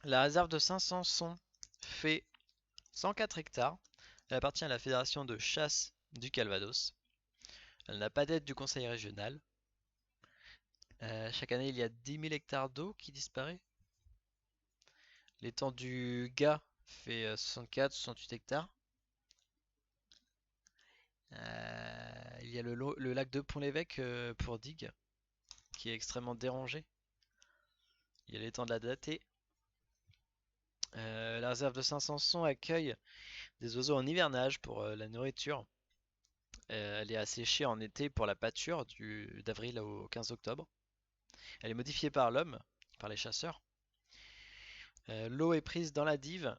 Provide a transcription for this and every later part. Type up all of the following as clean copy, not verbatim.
La réserve de 500 son fait 104 hectares. Elle appartient à la Fédération de chasse du Calvados. Elle n'a pas d'aide du conseil régional. Chaque année, il y a 10 000 hectares d'eau qui disparaît. L'étang du Gard fait 64-68 hectares. Il y a le lac de Pont-l'Évêque pour digue, qui est extrêmement dérangé. Il y a l'étang de la Datée. La réserve de 500 son accueille des oiseaux en hivernage pour la nourriture. Elle est asséchée en été pour la pâture d'avril au 15 octobre. Elle est modifiée par l'homme, par les chasseurs. L'eau est prise dans la dive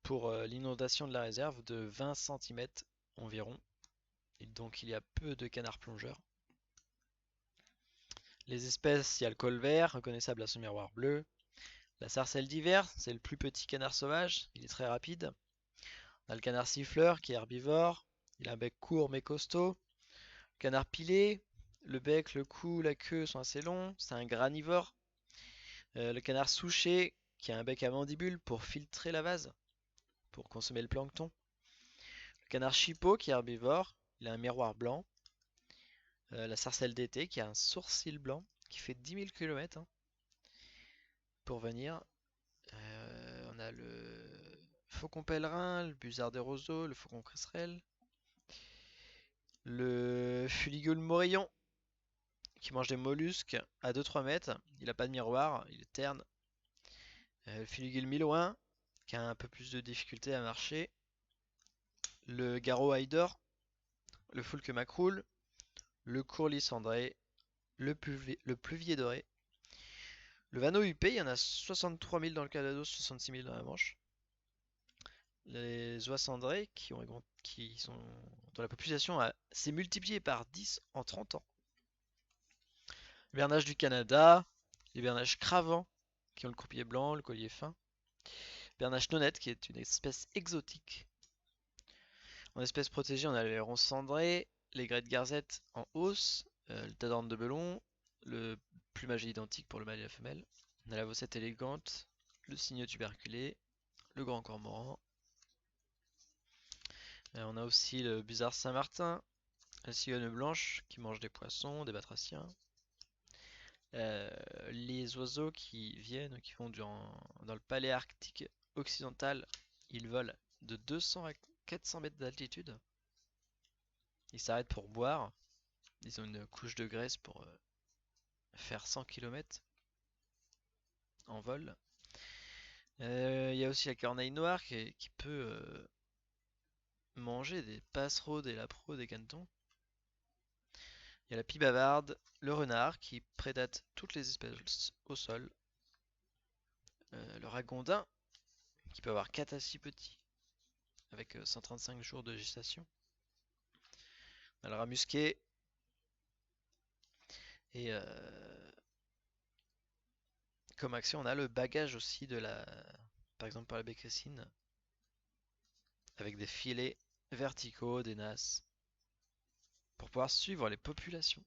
pour l'inondation de la réserve de 20 cm environ. Et donc il y a peu de canards plongeurs. Les espèces, il y a le colvert, reconnaissable à son miroir bleu. La sarcelle d'hiver, c'est le plus petit canard sauvage, il est très rapide. On a le canard siffleur qui est herbivore, il a un bec court mais costaud. Le canard pilé, le bec, le cou, la queue sont assez longs, c'est un granivore. Le canard souché qui a un bec à mandibule pour filtrer la vase, pour consommer le plancton. Le canard chipot qui est herbivore, il a un miroir blanc. La sarcelle d'été qui a un sourcil blanc qui fait 10 000 km pour venir. On a le faucon pèlerin, le busard des roseaux, le faucon cresserelle, le fuligule morillon qui mange des mollusques à 2-3 mètres. Il n'a pas de miroir, il est terne. Le fuligule milouin qui a un peu plus de difficulté à marcher. Le garrot haidor, le foulque macroule, le courlis cendré, le pluvier doré. Le vanneau huppé, il y en a 63 000 dans le Calvados, 66 000 dans la Manche. Les oies cendrées dont la population s'est multipliée par 10 en 30 ans. Les bernaches du Canada, les bernaches cravants qui ont le croupier blanc, le collier fin. Bernache nonnette qui est une espèce exotique. En espèces protégées, on a les ronces cendrées, les grès de garzette en hausse, le tadorne de belon, le plumage est identique pour le mâle et la femelle. On a la vossette élégante, le cygne tuberculé, le grand cormoran. On a aussi le busard Saint-Martin, la cigogne blanche qui mange des poissons, des batraciens. Les oiseaux qui viennent, qui vont dans le paléarctique occidental, ils volent de 200 à 400 mètres d'altitude. Ils s'arrêtent pour boire. Ils ont une couche de graisse pour faire 100 km en vol. Il y a aussi la corneille noire qui peut manger des passereaux, des lapreaux, des canetons. Il y a la pie bavarde, le renard qui prédate toutes les espèces au sol. Le ragondin qui peut avoir 4 à 6 petits avec 135 jours de gestation. On a le rat musqué et comme action on a le bagage aussi par exemple par la bécassine avec des filets verticaux, des nasses pour pouvoir suivre les populations.